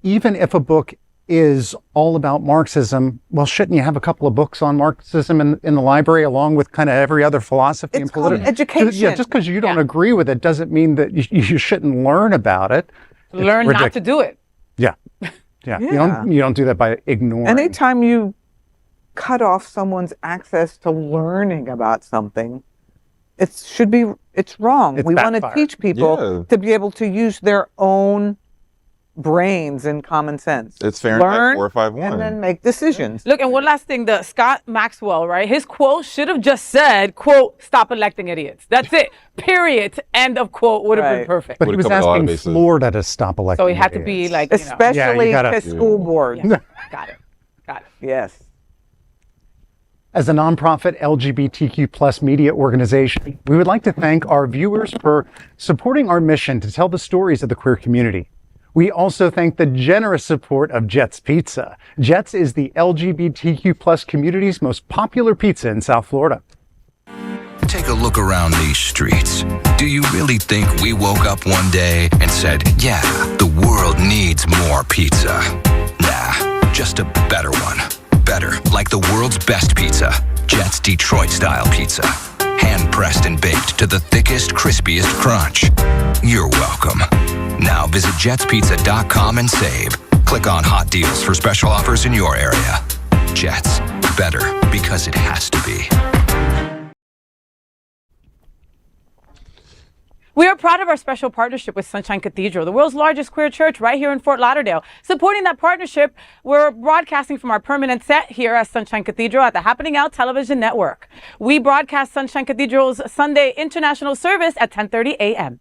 even if a book is all about Marxism, well, shouldn't you have a couple of books on Marxism in the library along with kind of every other philosophy and political
education?
Just because you don't agree with it doesn't mean that you shouldn't learn about it.
Learn not to do it.
Yeah. You don't do that by ignoring.
Anytime you cut off someone's access to learning about something, it's wrong. We want to teach people to be able to use their own brains and common sense.
It's fair.
Learn
451.
and then make decisions.
Look, and one last thing, the Scott Maxwell, right? His quote should have just said, quote, "Stop electing idiots." That's it. Period. End of quote. Would have been perfect.
But he was asking Florida to stop electing
So he had
idiots.
to be like,
especially to school boards.
Yeah. Got it.
Yes.
As a nonprofit LGBTQ plus media organization, we would like to thank our viewers for supporting our mission to tell the stories of the queer community. We also thank the generous support of Jets Pizza. Jets is the LGBTQ plus community's most popular pizza in South Florida.
Take a look around these streets. Do you really think we woke up one day and said, yeah, the world needs more pizza? Nah, just a better one. Better, like the world's best pizza, Jet's Detroit-style pizza. Hand-pressed and baked to the thickest, crispiest crunch. You're welcome. Now visit jetspizza.com and save. Click on hot deals for special offers in your area. Jets, better because it has to be.
We are proud of our special partnership with Sunshine Cathedral, the world's largest queer church right here in Fort Lauderdale. Supporting that partnership, we're broadcasting from our permanent set here at Sunshine Cathedral at the Happening Out Television Network. We broadcast Sunshine Cathedral's Sunday International Service at 10:30 a.m.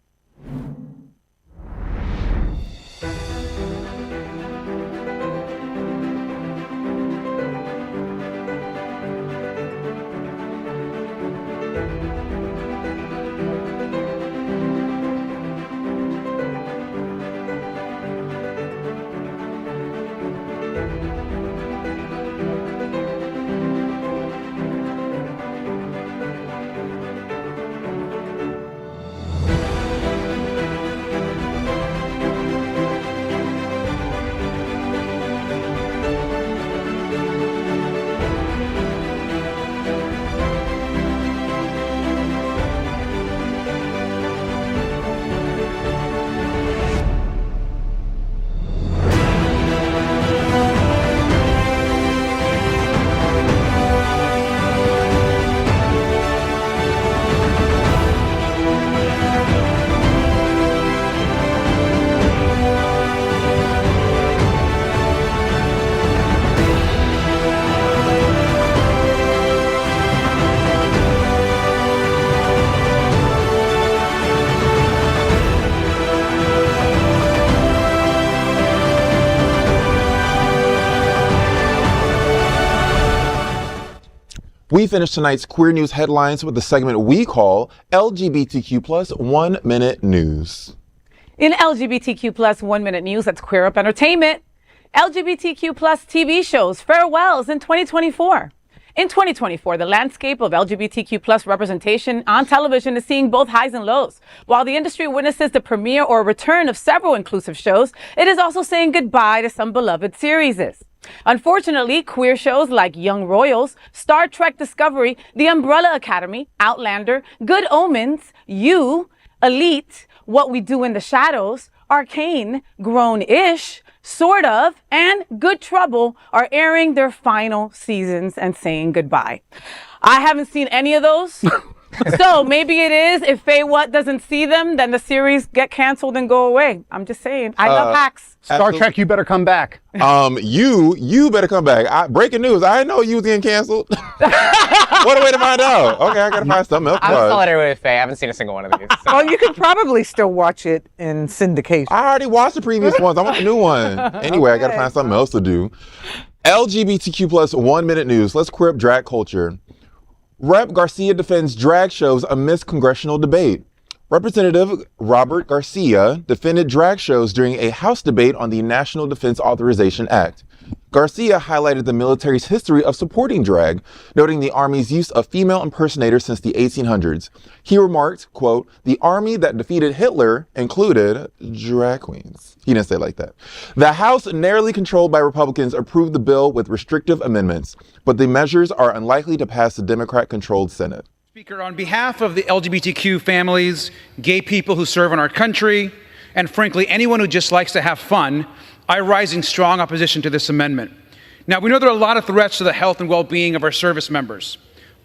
We finish tonight's queer news headlines with the segment we call LGBTQ plus 1 Minute News.
In LGBTQ plus 1 Minute News, that's Queer Up Entertainment. LGBTQ plus TV shows farewells in 2024. In 2024, the landscape of LGBTQ plus representation on television is seeing both highs and lows. While the industry witnesses the premiere or return of several inclusive shows, it is also saying goodbye to some beloved series. Unfortunately, queer shows like Young Royals, Star Trek Discovery, The Umbrella Academy, Outlander, Good Omens, You, Elite, What We Do in the Shadows, Arcane, Grown-ish, Sort of, and Good Trouble are airing their final seasons and saying goodbye. I haven't seen any of those. So maybe it is, if FayWhat doesn't see them, then the series get canceled and go away. I'm just saying. I love hacks.
Star Trek, you better come back.
You better come back. Breaking news. I didn't know you was getting canceled. What a way to find out. Okay, I gotta find something else.
I'm still at it with Faye. I haven't seen a single one of these. So.
Well, you could probably still watch it in syndication.
I already watched the previous ones. I want the new one. Anyway, I gotta find something else to do. LGBTQ plus 1 Minute News. Let's queer up drag culture. Rep. Garcia defends drag shows amidst congressional debate. Representative Robert Garcia defended drag shows during a House debate on the National Defense Authorization Act. Garcia highlighted the military's history of supporting drag, noting the Army's use of female impersonators since the 1800s. He remarked, quote, "The army that defeated Hitler included drag queens." He didn't say it like that. The House, narrowly controlled by Republicans, approved the bill with restrictive amendments, but the measures are unlikely to pass the Democrat-controlled Senate.
Speaker, on behalf of the LGBTQ families, gay people who serve in our country, and frankly, anyone who just likes to have fun, I rise in strong opposition to this amendment. Now, we know there are a lot of threats to the health and well-being of our service members.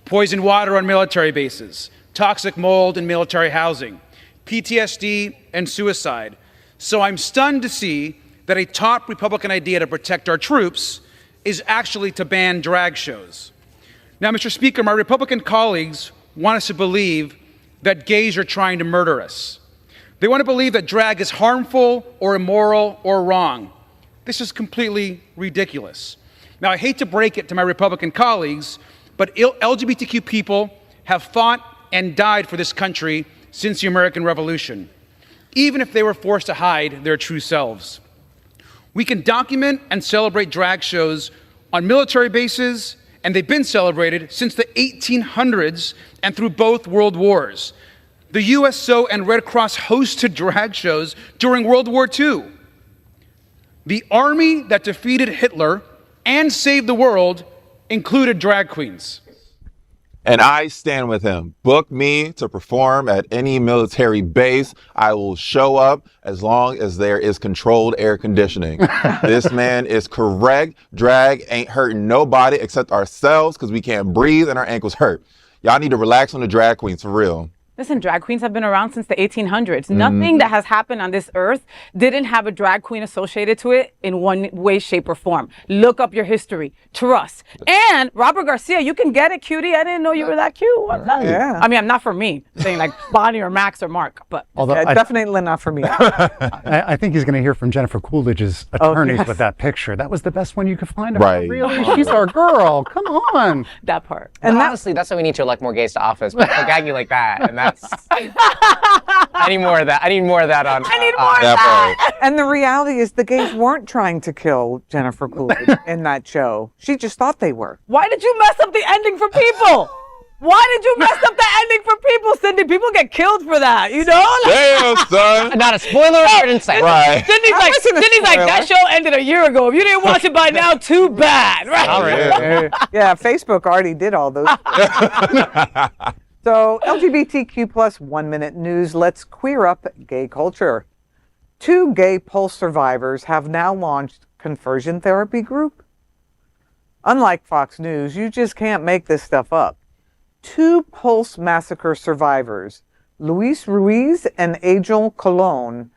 Poisoned water on military bases, toxic mold in military housing, PTSD, and suicide. So I'm stunned to see that a top Republican idea to protect our troops is actually to ban drag shows. Now, Mr. Speaker, my Republican colleagues want us to believe that gays are trying to murder us. They want to believe that drag is harmful or immoral or wrong. This is completely ridiculous. Now, I hate to break it to my Republican colleagues, but LGBTQ people have fought and died for this country since the American Revolution, even if they were forced to hide their true selves. We can document and celebrate drag shows on military bases, and they've been celebrated since the 1800s and through both world wars. The USO and Red Cross hosted drag shows during World War II. The army that defeated Hitler and saved the world included drag queens.
And I stand with him. Book me to perform at any military base. I will show up as long as there is controlled air conditioning. This man is correct. Drag ain't hurting nobody except ourselves because we can't breathe and our ankles hurt. Y'all need to relax on the drag queens for real.
Listen, drag queens have been around since the 1800s. Nothing that has happened on this earth didn't have a drag queen associated to it in one way, shape, or form. Look up your history. Trust. And Robert Garcia, you can get it, cutie. I didn't know you were that cute. What's that?
Yeah.
I mean, I'm not for me, saying like Bonnie or Max or Mark, but.
Although
definitely not for me.
I think he's going to hear from Jennifer Coolidge's attorneys with that picture. That was the best one you could find of her. Really? She's our girl. Come on.
That part.
And honestly, that's why we need to elect more gays to office. But they'll gag you like that, and that's. I need more of that. I need more of that on.
I need more of that.
And the reality is, the gays weren't trying to kill Jennifer Coolidge in that show. She just thought they were.
Why did you mess up the ending for people? Why did you mess up the ending for people, Cindy? People get killed for that, you know?
Damn, son.
Not a spoiler alert in sight.
Right.
Cindy's like, that show ended a year ago. If you didn't watch it by now, too bad. Right?
Yeah, Facebook already did all those. So, LGBTQ plus 1 Minute News, let's queer up gay culture. 2 gay Pulse survivors have now launched conversion therapy group. Unlike Fox News, you just can't make this stuff up. 2 Pulse Massacre survivors, Luis Ruiz and Angel Colon,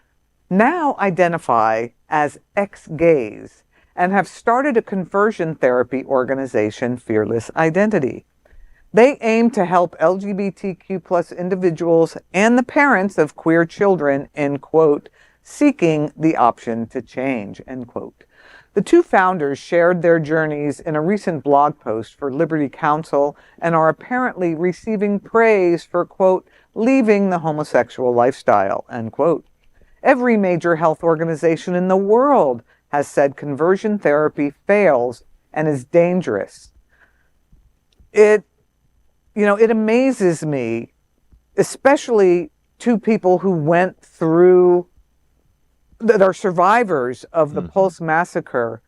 now identify as ex-gays and have started a conversion therapy organization, Fearless Identity. They aim to help LGBTQ plus individuals and the parents of queer children in, quote, seeking the option to change, end quote. The two founders shared their journeys in a recent blog post for Liberty Counsel and are apparently receiving praise for, quote, leaving the homosexual lifestyle, end quote. Every major health organization in the world has said conversion therapy fails and is dangerous. It amazes me, especially two people who went through, that are survivors of the Pulse massacre,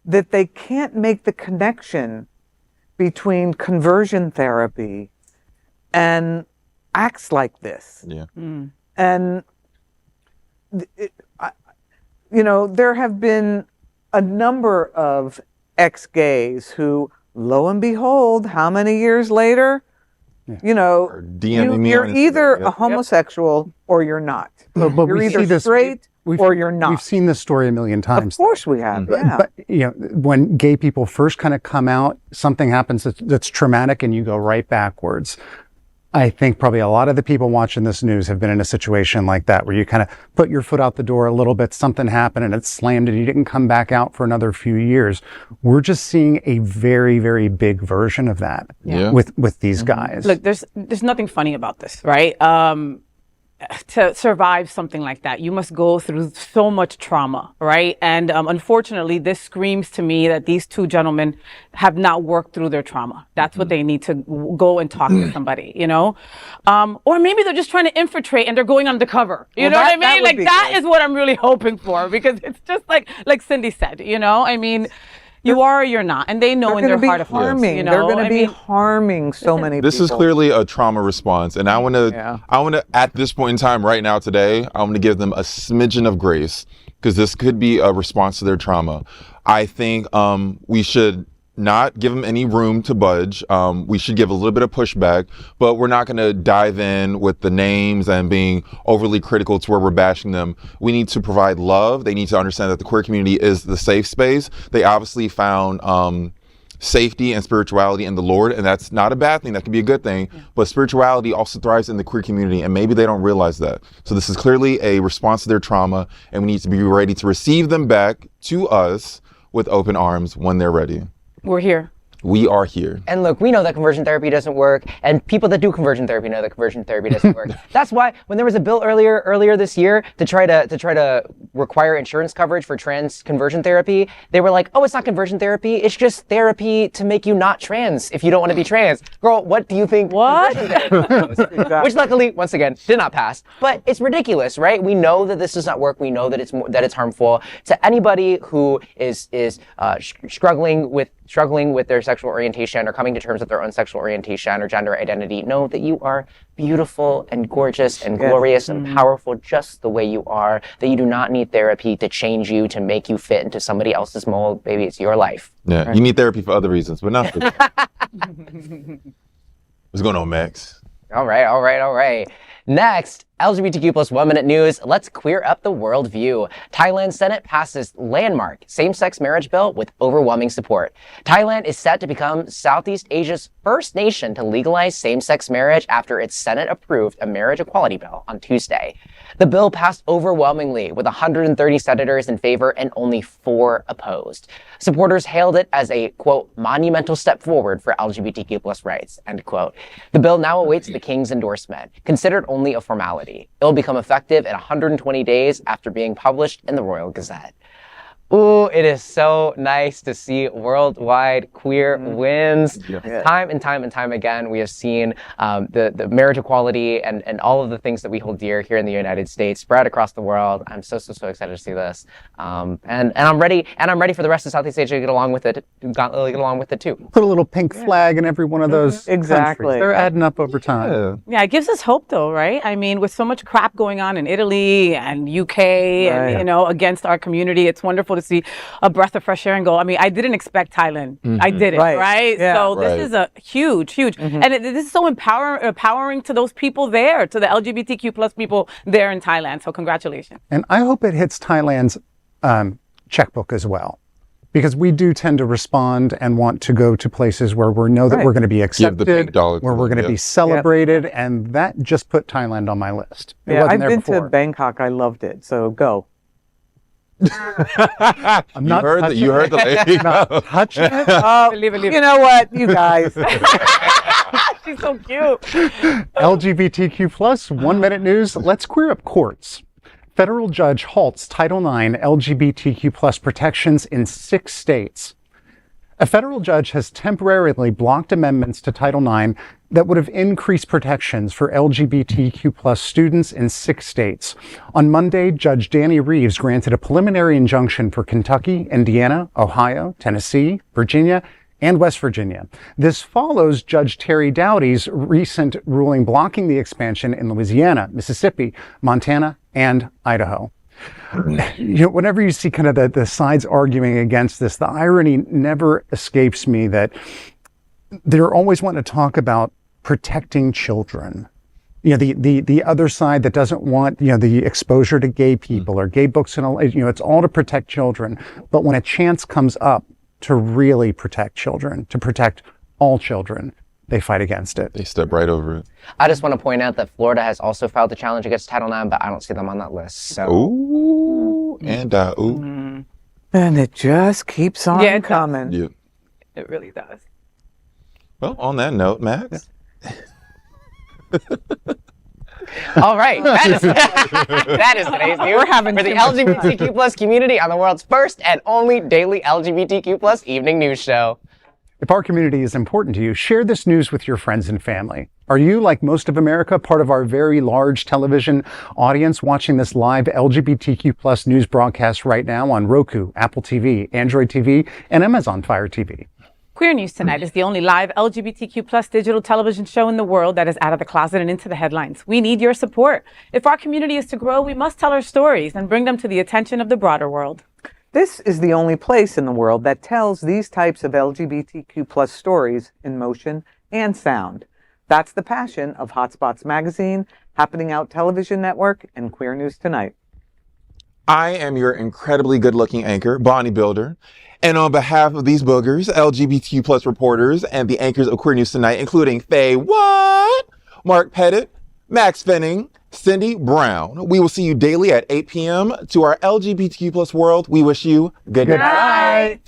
that they can't make the connection between conversion therapy and acts like this.
Yeah.
And, there have been a number of ex-gays who, lo and behold, how many years later, you're either a homosexual or you're not.
But
you're either straight or you're not.
We've seen this story a million times.
Of course we have, yeah.
But when gay people first kind of come out, something happens that's traumatic and you go right backwards. I think probably a lot of the people watching this news have been in a situation like that, where you kind of put your foot out the door a little bit, something happened and it slammed and you didn't come back out for another few years. We're just seeing a very, very big version of that with these guys.
Look, there's nothing funny about this, right? To survive something like that, you must go through so much trauma, right? And unfortunately, this screams to me that these two gentlemen have not worked through their trauma. That's what they need to go and talk to somebody, or maybe they're just trying to infiltrate and they're going undercover. You know what I mean? Like that is what I'm really hoping for, because it's just like Cindy said, you are or you're not, and they know in their heart of hearts.
They're going to be harming so many people.
This is clearly a trauma response, and I want to, at this point in time, right now, today, I want to give them a smidgen of grace, because this could be a response to their trauma. I think we should not give them any room to budge. We should give a little bit of pushback, but we're not going to dive in with the names and being overly critical to where we're bashing them. We need to provide love. They need to understand that the queer community is the safe space. They obviously found safety and spirituality in the Lord, and that's not a bad thing. That can be a good thing, but spirituality also thrives in the queer community, and maybe they don't realize that. So this is clearly a response to their trauma, and we need to be ready to receive them back to us with open arms when they're ready.
We're here.
We are here.
And look, we know that conversion therapy doesn't work, and people that do conversion therapy know that conversion therapy doesn't work. That's why when there was a bill earlier this year to try to require insurance coverage for trans conversion therapy, they were like, "Oh, it's not conversion therapy. It's just therapy to make you not trans if you don't want to be trans." Girl, what do you think?
What?
Which luckily, once again, did not pass. But it's ridiculous, right? We know that this does not work. We know that it's harmful to anybody who is struggling with their sexual orientation or coming to terms with their own sexual orientation or gender identity. Know that you are beautiful and gorgeous and glorious and powerful just the way you are, that you do not need therapy to change you, to make you fit into somebody else's mold. Baby, it's your life.
Yeah, right? You need therapy for other reasons, but not for that. What's going on, Max?
All right. Next, LGBTQ plus 1 minute news. Let's queer up the worldview. Thailand Senate passes landmark same-sex marriage bill with overwhelming support. Thailand is set to become Southeast Asia's first nation to legalize same-sex marriage after its Senate approved a marriage equality bill on Tuesday. The bill passed overwhelmingly with 130 senators in favor and only 4 opposed. Supporters hailed it as a, quote, monumental step forward for LGBTQ plus rights, end quote. The bill now awaits the King's endorsement, considered only a formality. It will become effective in 120 days after being published in the Royal Gazette. Ooh, it is so nice to see worldwide queer wins. Yeah. Time and time again, we have seen the marriage equality and all of the things that we hold dear here in the United States spread across the world. I'm so excited to see this, and I'm ready for the rest of Southeast Asia to get along with it too.
Put a little pink flag in every one of those.
Exactly.
Countries. They're adding up over time.
Yeah, it gives us hope though, right? I mean, with so much crap going on in Italy and UK and against our community, it's wonderful to see a breath of fresh air and go, I mean, I didn't expect Thailand. I didn't, right? Yeah. So this is a huge, and this is so empowering to those people there, to the LGBTQ plus people there in Thailand. So congratulations.
And I hope it hits Thailand's checkbook as well, because we do tend to respond and want to go to places where we know that we're going to be accepted, where we're going to be celebrated, and that just put Thailand on my list.
I've been to Bangkok. I loved it. So go.
I'm not
you heard the lady.
touching it.
Leave it.
You know what, you guys?
She's so cute.
LGBTQ plus 1 minute news. Let's queer up courts. Federal judge halts Title IX LGBTQ plus protections in 6 states. A federal judge has temporarily blocked amendments to Title IX that would have increased protections for LGBTQ plus students in 6 states. On Monday, Judge Danny Reeves granted a preliminary injunction for Kentucky, Indiana, Ohio, Tennessee, Virginia, and West Virginia. This follows Judge Terry Doughty's recent ruling blocking the expansion in Louisiana, Mississippi, Montana, and Idaho. Whenever you see kind of the sides arguing against this, the irony never escapes me that they're always wanting to talk about protecting children. The other side that doesn't want, the exposure to gay people or gay books and all, it's all to protect children. But when a chance comes up to really protect children, to protect all children, they fight against it.
They step right over it.
I just want to point out that Florida has also filed a challenge against Title IX, but I don't see them on that list. So.
Ooh, and ooh.
And it just keeps on coming.
Yeah.
It really does.
Well, on that note, Max.
All right, that is today's news.
We're having
for the LGBTQ plus community on the world's first and only daily LGBTQ plus evening news show.
If our community is important to you, share this news with your friends and family. Are you, like most of America, part of our very large television audience watching this live LGBTQ plus news broadcast right now on Roku, Apple TV, Android TV, and Amazon Fire TV?
Queer News Tonight is the only live LGBTQ plus digital television show in the world that is out of the closet and into the headlines. We need your support. If our community is to grow, we must tell our stories and bring them to the attention of the broader world.
This is the only place in the world that tells these types of LGBTQ plus stories in motion and sound. That's the passion of Hotspots Magazine, Happening Out Television Network, and Queer News Tonight.
I am your incredibly good-looking anchor, Bonnie Builder. And on behalf of these boogers, LGBTQ plus reporters, and the anchors of Queer News Tonight, including FayWhat, Mark Pettitt, Maxx Fenning, Cindy Brown, we will see you daily at 8 p.m. To our LGBTQ plus world, we wish you good night.